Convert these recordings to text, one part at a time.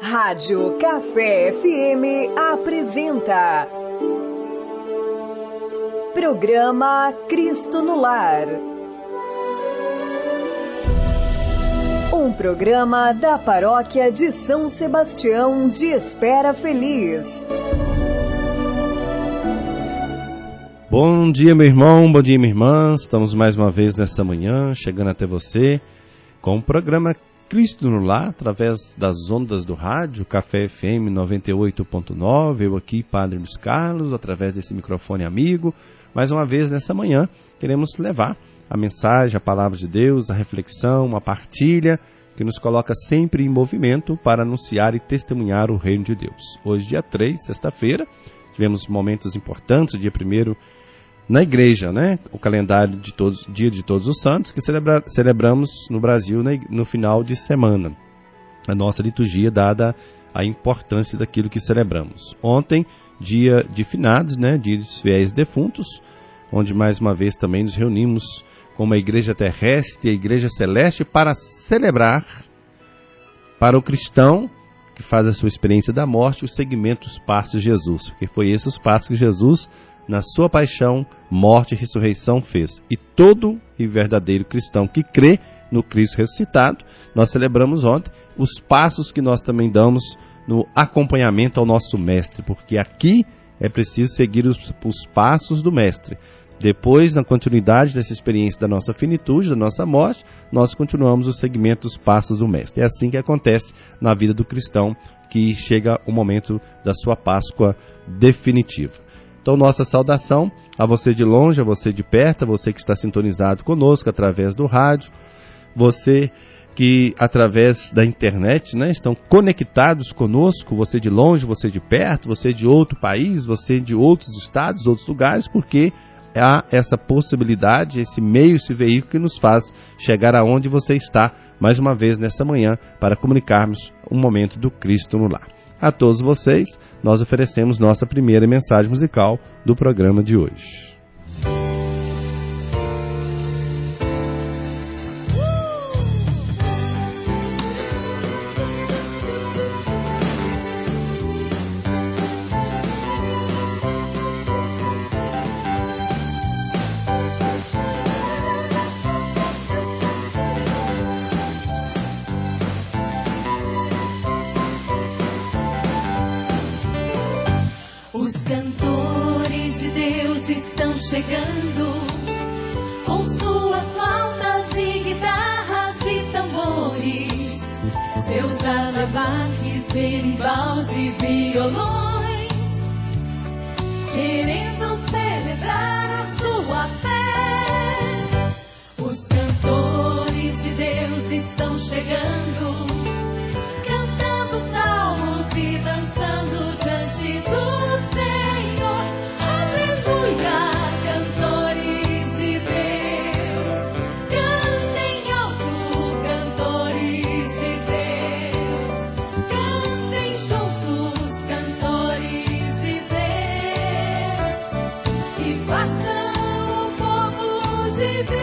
Rádio Café FM apresenta Programa Cristo no Lar. Um programa da Paróquia de São Sebastião de Espera Feliz. Bom dia, meu irmão, bom dia, minha irmã. Estamos mais uma vez nessa manhã, chegando até você com o programa Cristo no Lar, através das ondas do rádio, Café FM 98.9, eu aqui, Padre Luiz Carlos, através desse microfone amigo. Mais uma vez, nessa manhã, queremos levar a mensagem, a palavra de Deus, a reflexão, a partilha, que nos coloca sempre em movimento para anunciar e testemunhar o reino de Deus. Hoje, dia 3, sexta-feira, tivemos momentos importantes, dia 1º, na igreja, né? O calendário de todos, dia de Todos os Santos, que celebramos no Brasil no final de semana. A nossa liturgia dada a importância daquilo que celebramos. Ontem, dia de finados, né? Dia dos fiéis defuntos, onde mais uma vez também nos reunimos como a igreja terrestre e a igreja celeste para celebrar para o cristão que faz a sua experiência da morte o segmento dos passos de Jesus, porque foi esses os passos que Jesus, na sua paixão, morte e ressurreição, fez. E todo e verdadeiro cristão que crê no Cristo ressuscitado, nós celebramos ontem os passos que nós também damos no acompanhamento ao nosso Mestre, porque aqui é preciso seguir os passos do Mestre. Depois, na continuidade dessa experiência da nossa finitude, da nossa morte, nós continuamos o segmento dos passos do Mestre. É assim que acontece na vida do cristão, que chega o momento da sua Páscoa definitiva. Então, nossa saudação a você de longe, a você de perto, a você que está sintonizado conosco através do rádio, você que através da internet, né, estão conectados conosco, você de longe, você de perto, você de outro país, você de outros estados, outros lugares, porque há essa possibilidade, esse meio, esse veículo que nos faz chegar aonde você está, mais uma vez nessa manhã, para comunicarmos um momento do Cristo no Lar. A todos vocês, nós oferecemos nossa primeira mensagem musical do programa de hoje. Chegando com suas flautas e guitarras e tambores, seus alabaques, berimbau e violões, querendo celebrar a sua fé. Os cantores de Deus estão chegando, cantando salmos e dançando diante do Senhor. Aleluia! Cantores de Deus, cantem alto, cantores de Deus, cantem juntos, cantores de Deus, e façam o povo de Deus,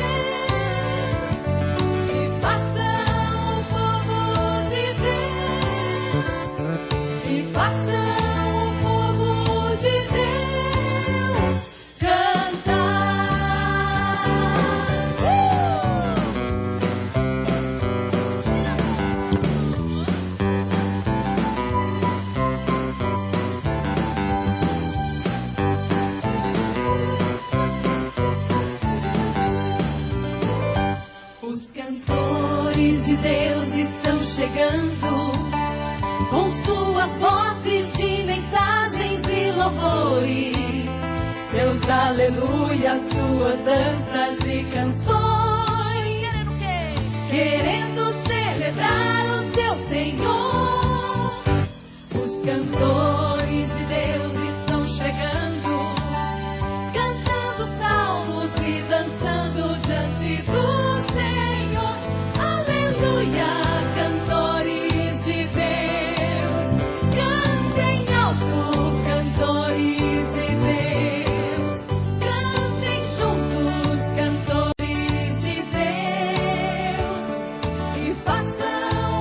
e façam o povo de Deus, e façam o povo de Deus. Deus estão chegando com suas vozes de mensagens e louvores, seus aleluias, suas danças e canções, querendo celebrar o seu Senhor. Os cantores de Deus estão chegando, cantando salmos e dançando diante do Senhor. Aleluia, cantores de Deus, cantem alto, cantores de Deus, cantem juntos, cantores de Deus, e façam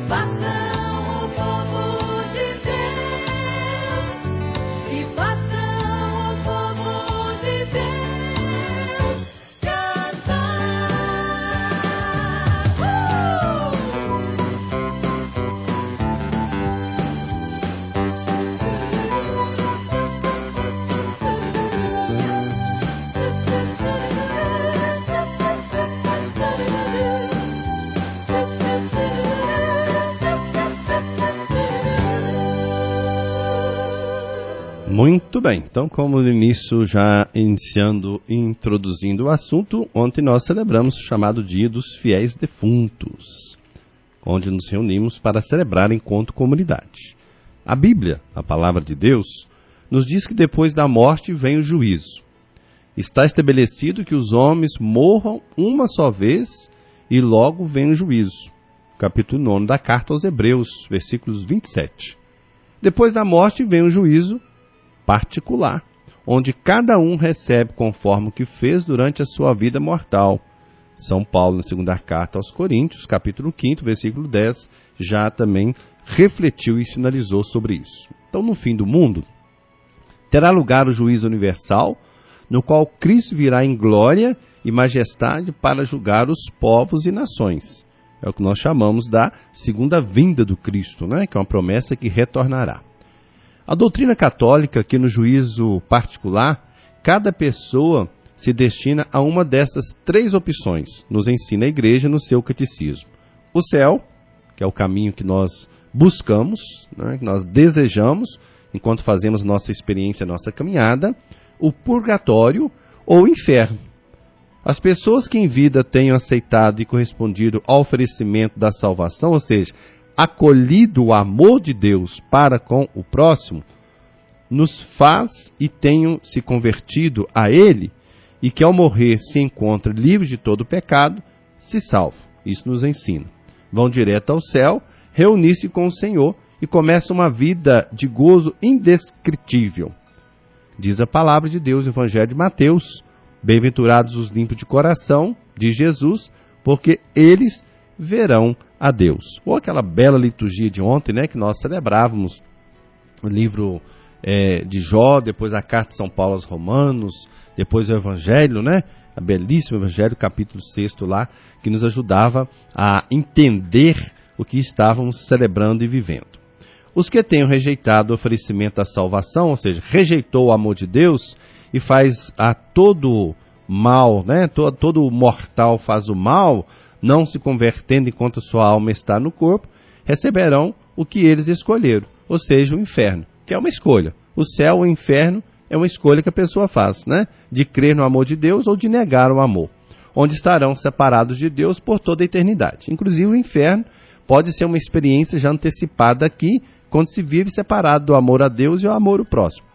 façam o povo de Deus, e façam o povo de Deus cantar. Muito bem, então como no início, já introduzindo o assunto, ontem nós celebramos o chamado Dia dos Fiéis Defuntos, onde nos reunimos para celebrar enquanto comunidade. A Bíblia, a Palavra de Deus, nos diz que depois da morte vem o juízo. Está estabelecido que os homens morram uma só vez e logo vem o juízo. Capítulo 9 da Carta aos Hebreus, versículos 27. Depois da morte vem o juízo particular, onde cada um recebe conforme o que fez durante a sua vida mortal. São Paulo, na segunda carta aos Coríntios, capítulo 5, versículo 10, já também refletiu e sinalizou sobre isso. Então, no fim do mundo, terá lugar o juízo universal, no qual Cristo virá em glória e majestade para julgar os povos e nações. É o que nós chamamos da segunda vinda do Cristo, né? Que é uma promessa que retornará. A doutrina católica, que no juízo particular, cada pessoa se destina a uma dessas três opções, nos ensina a Igreja no seu catecismo. O céu, que é o caminho que nós buscamos, né, que nós desejamos, enquanto fazemos nossa experiência, nossa caminhada. O purgatório ou o inferno. As pessoas que em vida tenham aceitado e correspondido ao oferecimento da salvação, ou seja, acolhido o amor de Deus para com o próximo, nos faz e tenham se convertido a Ele, e que ao morrer se encontra livre de todo pecado, se salvam. Isso nos ensina. Vão direto ao céu, reunir-se com o Senhor e começam uma vida de gozo indescritível. Diz a palavra de Deus, o Evangelho de Mateus: bem-aventurados os limpos de coração, diz Jesus, porque eles verão a Deus. Ou aquela bela liturgia de ontem, né, que nós celebrávamos o livro de Jó, depois a carta de São Paulo aos Romanos, depois o Evangelho, né, a belíssimo Evangelho, capítulo 6 lá, que nos ajudava a entender o que estávamos celebrando e vivendo. Os que tenham rejeitado o oferecimento da salvação, ou seja, rejeitou o amor de Deus e faz a todo mal, né, todo mortal faz o mal, não se convertendo enquanto sua alma está no corpo, receberão o que eles escolheram, ou seja, o inferno, que é uma escolha. O céu ou o inferno é uma escolha que a pessoa faz, né? De crer no amor de Deus ou de negar o amor, onde estarão separados de Deus por toda a eternidade. Inclusive o inferno pode ser uma experiência já antecipada aqui, quando se vive separado do amor a Deus e ao amor ao próximo.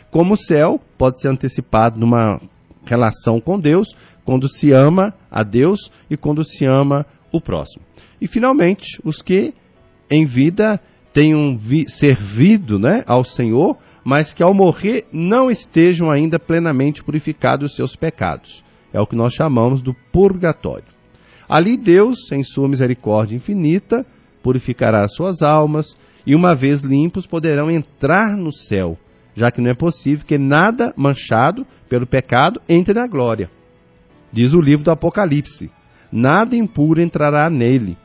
Como o céu pode ser antecipado numa relação com Deus, quando se ama a Deus e quando se ama o próximo. E, finalmente, os que em vida tenham servido, né, ao Senhor, mas que ao morrer não estejam ainda plenamente purificados dos seus pecados. É o que nós chamamos do purgatório. Ali Deus, em sua misericórdia infinita, purificará as suas almas e, uma vez limpos, poderão entrar no céu, já que não é possível que nada manchado pelo pecado entre na glória. Diz o livro do Apocalipse: nada impuro entrará nele,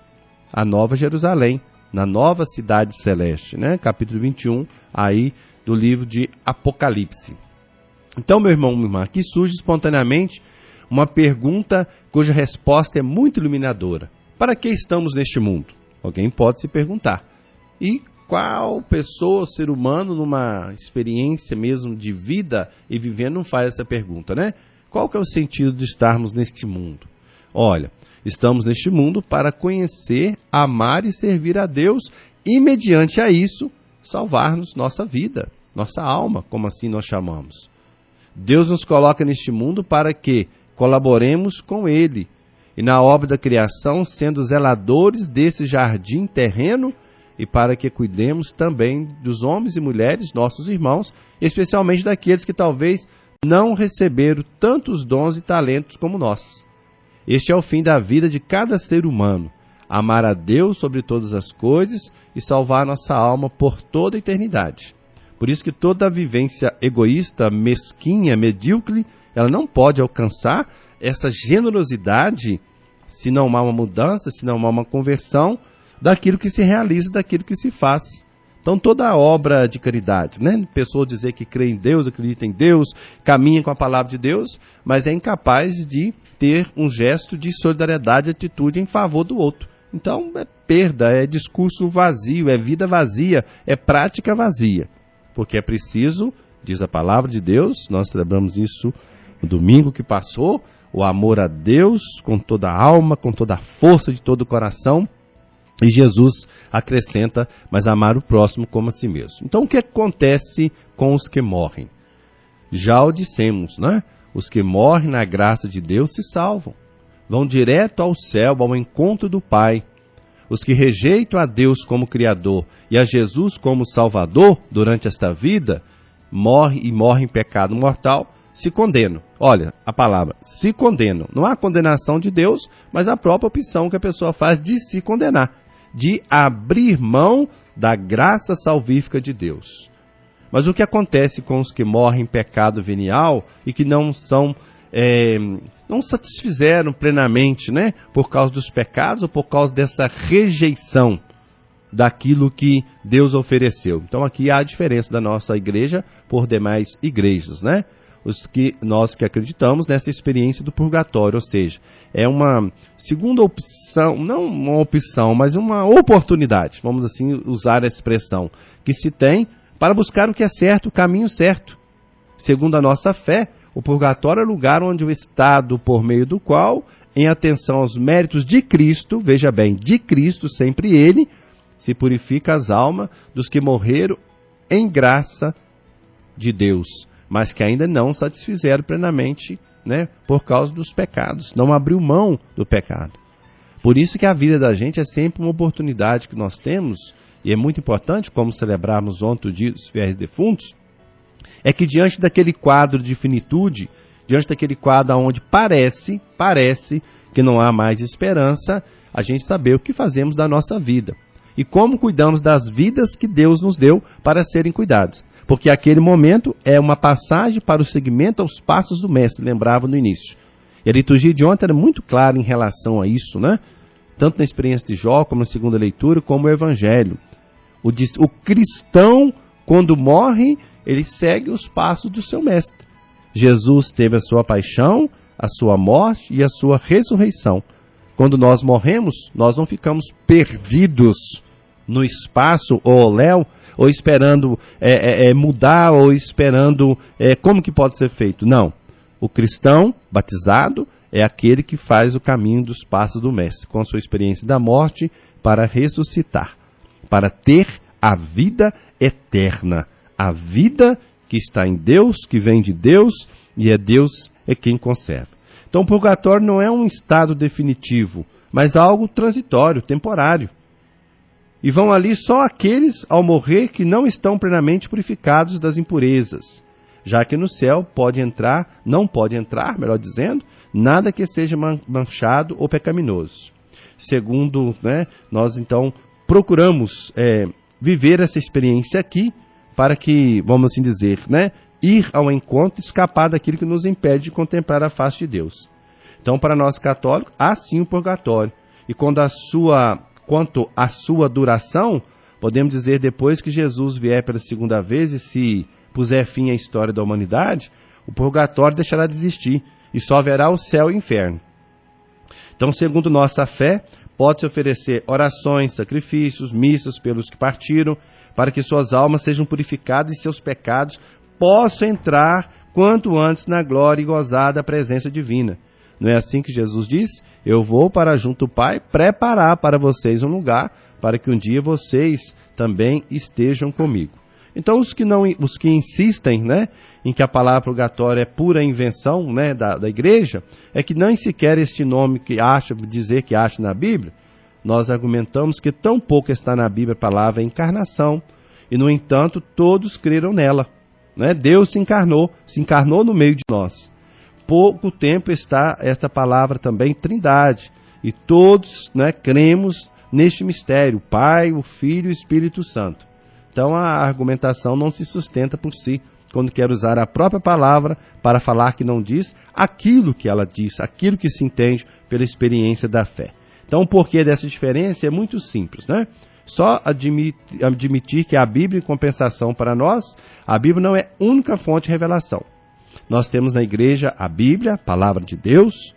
a nova Jerusalém, na nova cidade celeste, né? Capítulo 21, aí do livro de Apocalipse. Então, meu irmão, minha irmã, aqui surge espontaneamente uma pergunta cuja resposta é muito iluminadora. Para que estamos neste mundo? Alguém pode se perguntar. E qual pessoa, ser humano, numa experiência mesmo de vida e vivendo, não faz essa pergunta, né? Qual que é o sentido de estarmos neste mundo? Olha, estamos neste mundo para conhecer, amar e servir a Deus e, mediante a isso, salvar-nos nossa vida, nossa alma, como assim nós chamamos. Deus nos coloca neste mundo para que colaboremos com Ele e na obra da criação, sendo zeladores desse jardim terreno, e para que cuidemos também dos homens e mulheres, nossos irmãos, especialmente daqueles que talvez não receberam tantos dons e talentos como nós. Este é o fim da vida de cada ser humano, amar a Deus sobre todas as coisas e salvar a nossa alma por toda a eternidade. Por isso que toda vivência egoísta, mesquinha, medíocre, ela não pode alcançar essa generosidade se não há uma mudança, se não há uma conversão daquilo que se realiza, daquilo que se faz. Então toda obra de caridade, né? Pessoa dizer que crê em Deus, acredita em Deus, caminha com a palavra de Deus, mas é incapaz de ter um gesto de solidariedade, atitude em favor do outro. Então é perda, é discurso vazio, é vida vazia, é prática vazia. Porque é preciso, diz a palavra de Deus, nós celebramos isso no domingo que passou, o amor a Deus com toda a alma, com toda a força de todo o coração. E Jesus acrescenta, mas amar o próximo como a si mesmo. Então o que acontece com os que morrem? Já o dissemos, né? Os que morrem na graça de Deus se salvam. Vão direto ao céu, ao encontro do Pai. Os que rejeitam a Deus como Criador e a Jesus como Salvador durante esta vida, morrem em pecado mortal, se condenam. Olha, a palavra, se condenam. Não há condenação de Deus, mas a própria opção que a pessoa faz de se condenar, de abrir mão da graça salvífica de Deus. Mas o que acontece com os que morrem em pecado venial e que não satisfizeram plenamente, né, por causa dos pecados ou por causa dessa rejeição daquilo que Deus ofereceu? Então aqui há a diferença da nossa igreja por demais igrejas, né? Nós que acreditamos nessa experiência do purgatório, ou seja, é uma segunda opção, não uma opção, mas uma oportunidade, vamos assim usar a expressão, que se tem para buscar o que é certo, o caminho certo. Segundo a nossa fé, o purgatório é o lugar onde o Estado, por meio do qual, em atenção aos méritos de Cristo, veja bem, de Cristo, sempre Ele, se purifica as almas dos que morreram em graça de Deus, mas que ainda não satisfizeram plenamente, né, por causa dos pecados, não abriu mão do pecado. Por isso que a vida da gente é sempre uma oportunidade que nós temos, e é muito importante, como celebrarmos ontem o dia dos fiéis defuntos, é que diante daquele quadro de finitude, diante daquele quadro onde parece que não há mais esperança, a gente saber o que fazemos da nossa vida e como cuidamos das vidas que Deus nos deu para serem cuidadas. Porque aquele momento é uma passagem para o seguimento aos passos do Mestre, lembrava no início. E a liturgia de ontem era muito clara em relação a isso, né? Tanto na experiência de Jó, como na segunda leitura, como o Evangelho. O cristão, quando morre, ele segue os passos do seu Mestre. Jesus teve a sua paixão, a sua morte e a sua ressurreição. Quando nós morremos, nós não ficamos perdidos no espaço ou ao léu, ou esperando mudar, ou esperando como que pode ser feito. Não. O cristão batizado é aquele que faz o caminho dos passos do Mestre, com a sua experiência da morte, para ressuscitar, para ter a vida eterna, a vida que está em Deus, que vem de Deus, e é Deus quem conserva. Então o purgatório não é um estado definitivo, mas algo transitório, temporário. E vão ali só aqueles, ao morrer, que não estão plenamente purificados das impurezas, já que no céu não pode entrar, melhor dizendo, nada que seja manchado ou pecaminoso. Segundo, né, nós então procuramos viver essa experiência aqui, para que, vamos assim dizer, né, ir ao encontro, escapar daquilo que nos impede de contemplar a face de Deus. Então, para nós católicos, há sim o purgatório. E quanto à sua duração, podemos dizer, depois que Jesus vier pela segunda vez e se puser fim à história da humanidade, o purgatório deixará de existir e só haverá o céu e o inferno. Então, segundo nossa fé, pode-se oferecer orações, sacrifícios, missas pelos que partiram, para que suas almas sejam purificadas e seus pecados possam entrar quanto antes na glória e gozar da presença divina. Não é assim que Jesus diz? Eu vou para junto do Pai preparar para vocês um lugar, para que um dia vocês também estejam comigo. Então os que insistem, né, em que a palavra purgatório é pura invenção, né, da igreja, é que nem sequer este nome que dizer que acha na Bíblia. Nós argumentamos que tão pouco está na Bíblia a palavra encarnação, e no entanto todos creram nela, né? Deus se encarnou no meio de nós. Pouco tempo está esta palavra também trindade, E todos, né, cremos neste mistério, o Pai, o Filho e o Espírito Santo. Então a argumentação não se sustenta por si, quando quer usar a própria palavra para falar que não diz aquilo que ela diz, aquilo que se entende pela experiência da fé. Então o porquê dessa diferença é muito simples, né? Só admitir que a Bíblia, em compensação para nós, a Bíblia não é única fonte de revelação. Nós temos na igreja a Bíblia, a palavra de Deus,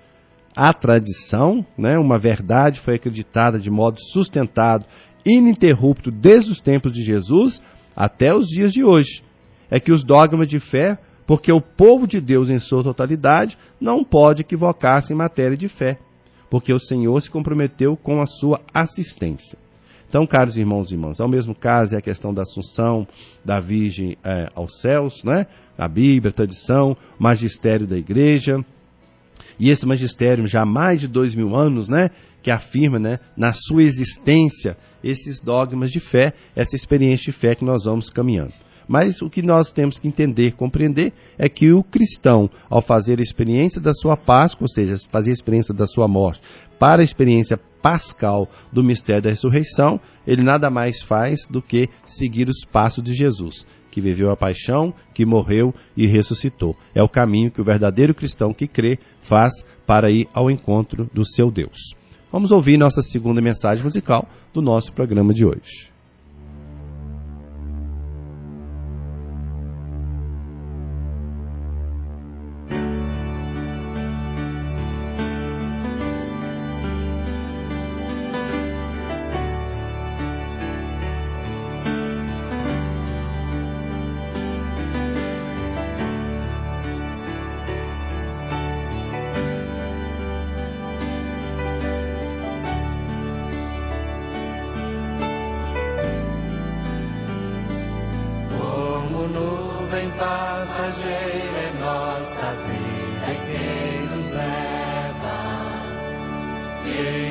a tradição, né? Uma verdade foi acreditada de modo sustentado, ininterrupto, desde os tempos de Jesus até os dias de hoje. É que os dogmas de fé, porque o povo de Deus em sua totalidade não pode equivocar-se em matéria de fé, porque o Senhor se comprometeu com a sua assistência. Então, caros irmãos e irmãs, ao mesmo caso é a questão da assunção da Virgem aos céus, né? A Bíblia, a tradição, o magistério da igreja. E esse magistério já há mais de 2000 anos, né? Que afirma, né, na sua existência esses dogmas de fé, essa experiência de fé que nós vamos caminhando. Mas o que nós temos que entender, compreender, é que o cristão, ao fazer a experiência da sua Páscoa, ou seja, fazer a experiência da sua morte, para a experiência pascal do mistério da ressurreição, ele nada mais faz do que seguir os passos de Jesus, que viveu a paixão, que morreu e ressuscitou. É o caminho que o verdadeiro cristão que crê faz para ir ao encontro do seu Deus. Vamos ouvir nossa segunda mensagem musical do nosso programa de hoje. Passageira é nossa vida e quem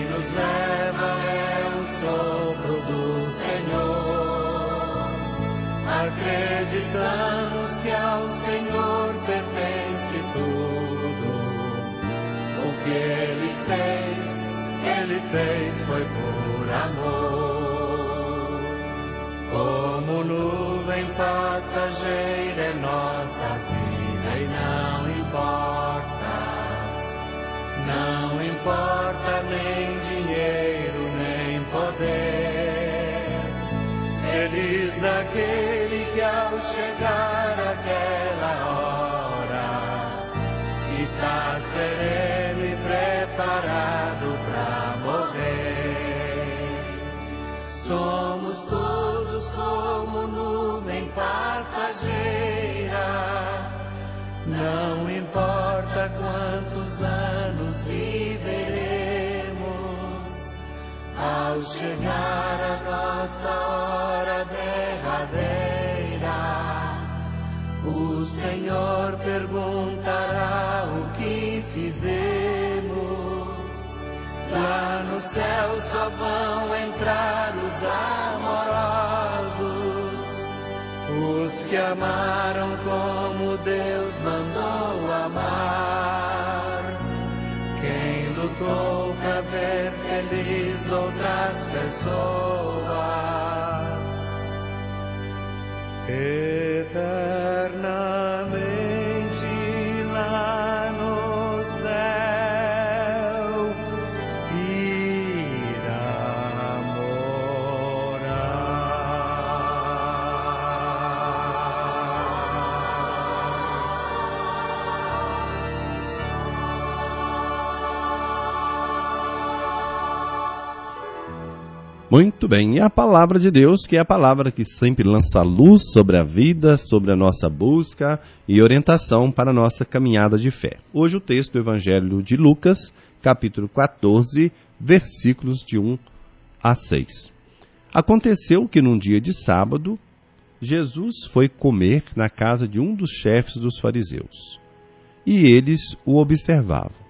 nos leva é o sopro do Senhor. Acreditamos que ao Senhor pertence tudo. O que Ele fez foi por amor. Como nuvem passageira é nossa vida e não importa nem dinheiro nem poder. Feliz aquele que ao chegar aquela hora está sereno e preparado para morrer. Somos todos como nuvem passageira, não importa quantos anos viveremos, ao chegar a nossa hora derradeira, o Senhor perguntará o que fizemos. Lá no céu só vão entrar os amorosos, os que amaram como Deus mandou amar. Quem lutou pra ver feliz outras pessoas, eternamente lá no céu irá morar. Muito bem, e a palavra de Deus, que é a palavra que sempre lança luz sobre a vida, sobre a nossa busca e orientação para a nossa caminhada de fé. Hoje o texto do Evangelho de Lucas, capítulo 14, versículos de 1 a 6. Aconteceu que num dia de sábado, Jesus foi comer na casa de um dos chefes dos fariseus, e eles o observavam.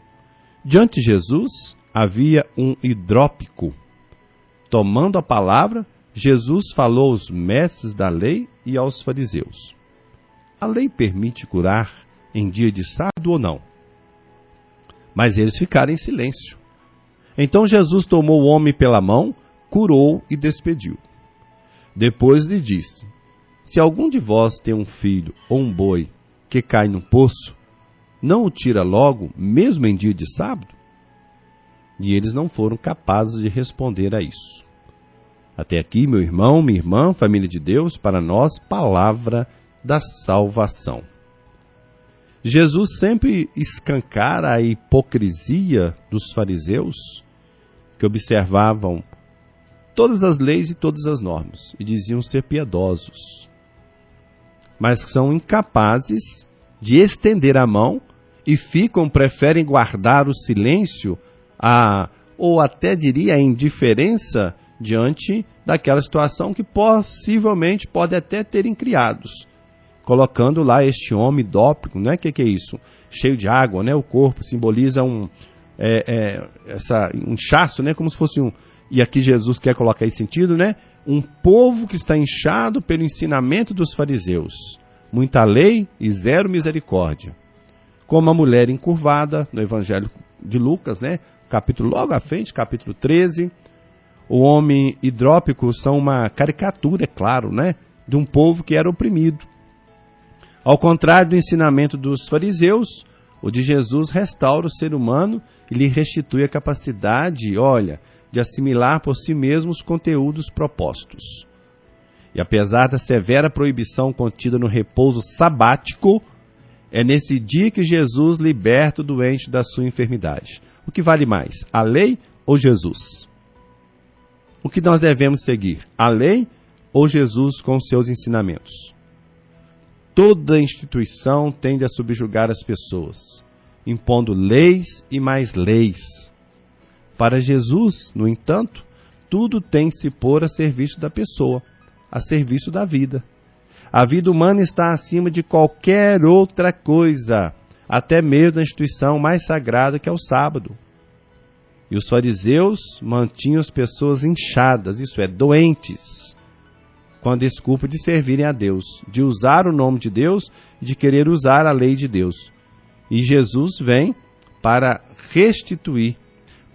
Diante de Jesus havia um hidrópico. Tomando a palavra, Jesus falou aos mestres da lei e aos fariseus. A lei permite curar em dia de sábado ou não? Mas eles ficaram em silêncio. Então Jesus tomou o homem pela mão, curou e despediu. Depois lhe disse: se algum de vós tem um filho ou um boi que cai num poço, não o tira logo, mesmo em dia de sábado? E eles não foram capazes de responder a isso. Até aqui, meu irmão, minha irmã, família de Deus, para nós, palavra da salvação. Jesus sempre escancara a hipocrisia dos fariseus, que observavam todas as leis e todas as normas, e diziam ser piedosos, mas são incapazes de estender a mão e preferem guardar o silêncio, ou até diria a indiferença, diante daquela situação que possivelmente pode até terem criados, colocando lá este homem dópico, né? Que é isso? Cheio de água, né? O corpo simboliza um inchaço, né? Como se fosse e aqui Jesus quer colocar esse sentido, né? Um povo que está inchado pelo ensinamento dos fariseus. Muita lei e zero misericórdia. Como a mulher encurvada, no Evangelho de Lucas, né? Capítulo logo à frente, capítulo 13. O homem hidrópico são uma caricatura, é claro, né? De um povo que era oprimido. Ao contrário do ensinamento dos fariseus, o de Jesus restaura o ser humano e lhe restitui a capacidade, de assimilar por si mesmo os conteúdos propostos. E apesar da severa proibição contida no repouso sabático, é nesse dia que Jesus liberta o doente da sua enfermidade. O que vale mais, a lei ou Jesus? O que nós devemos seguir, a lei ou Jesus com seus ensinamentos? Toda instituição tende a subjugar as pessoas, impondo leis e mais leis. Para Jesus, no entanto, tudo tem que se pôr a serviço da pessoa, a serviço da vida. A vida humana está acima de qualquer outra coisa, até mesmo da instituição mais sagrada que é o sábado. E os fariseus mantinham as pessoas inchadas, isso é, doentes, com a desculpa de servirem a Deus, de usar o nome de Deus e de querer usar a lei de Deus. E Jesus vem para restituir,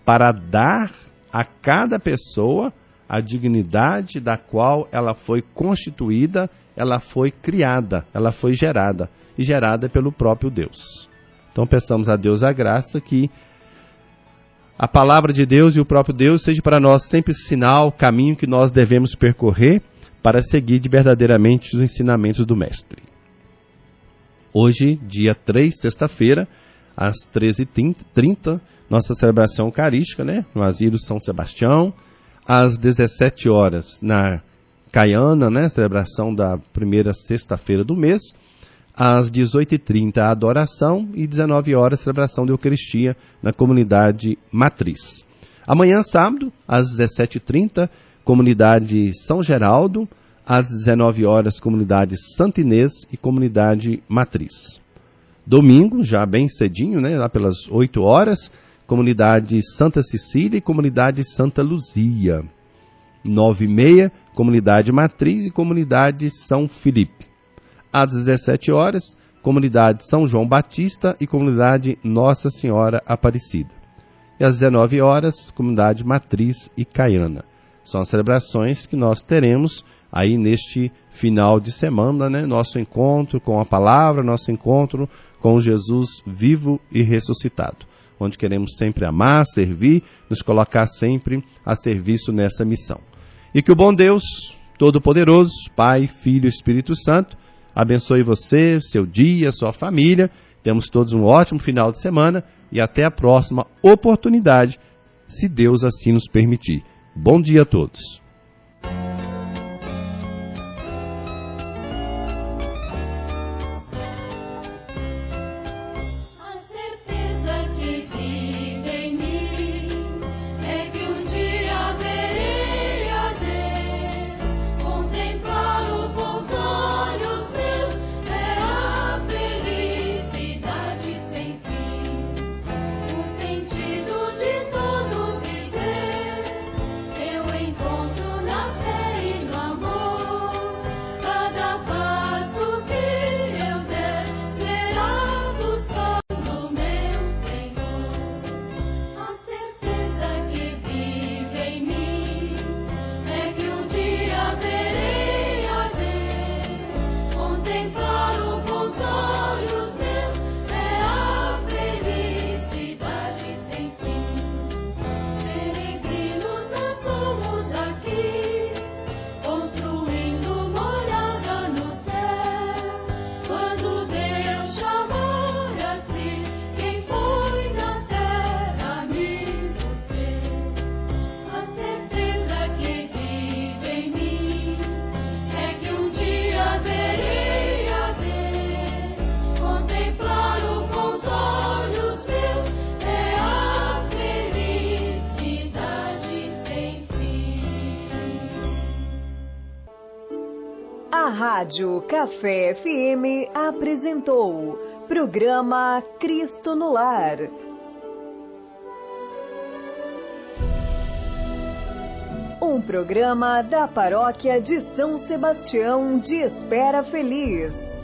para dar a cada pessoa a dignidade da qual ela foi constituída, ela foi criada, ela foi gerada, e gerada pelo próprio Deus. Então peçamos a Deus a graça que a palavra de Deus e o próprio Deus seja para nós sempre sinal, caminho que nós devemos percorrer para seguir verdadeiramente os ensinamentos do Mestre. Hoje, dia 3, sexta-feira, às 13h30, nossa celebração eucarística, né, no Asilo São Sebastião, às 17 horas na Caiana, né, celebração da primeira sexta-feira do mês, às 18h30 a adoração e 19 horas celebração da Eucaristia na comunidade Matriz. Amanhã, sábado, às 17h30, comunidade São Geraldo, às 19 horas, comunidade Santa Inês e comunidade Matriz. Domingo, já bem cedinho, né, lá pelas 8 horas, comunidade Santa Cecília e comunidade Santa Luzia. 9h30, comunidade Matriz e comunidade São Felipe. Às 17 horas, comunidade São João Batista e comunidade Nossa Senhora Aparecida. E às 19 horas, comunidade Matriz e Caiana. São as celebrações que nós teremos aí neste final de semana, né? Nosso encontro com a palavra, nosso encontro com Jesus vivo e ressuscitado, onde queremos sempre amar, servir, nos colocar sempre a serviço nessa missão. E que o bom Deus, Todo-Poderoso, Pai, Filho e Espírito Santo, abençoe você, seu dia, sua família. Temos todos um ótimo final de semana e até a próxima oportunidade, se Deus assim nos permitir. Bom dia a todos. A certeza que vive em mim é que um dia verei a Deus, contemplá-lo com os olhos meus, é a felicidade sem fim, o sentido de todo viver. Eu encontro na fé. Rádio Café FM apresentou programa Cristo no Lar. Um programa da Paróquia de São Sebastião de Espera Feliz.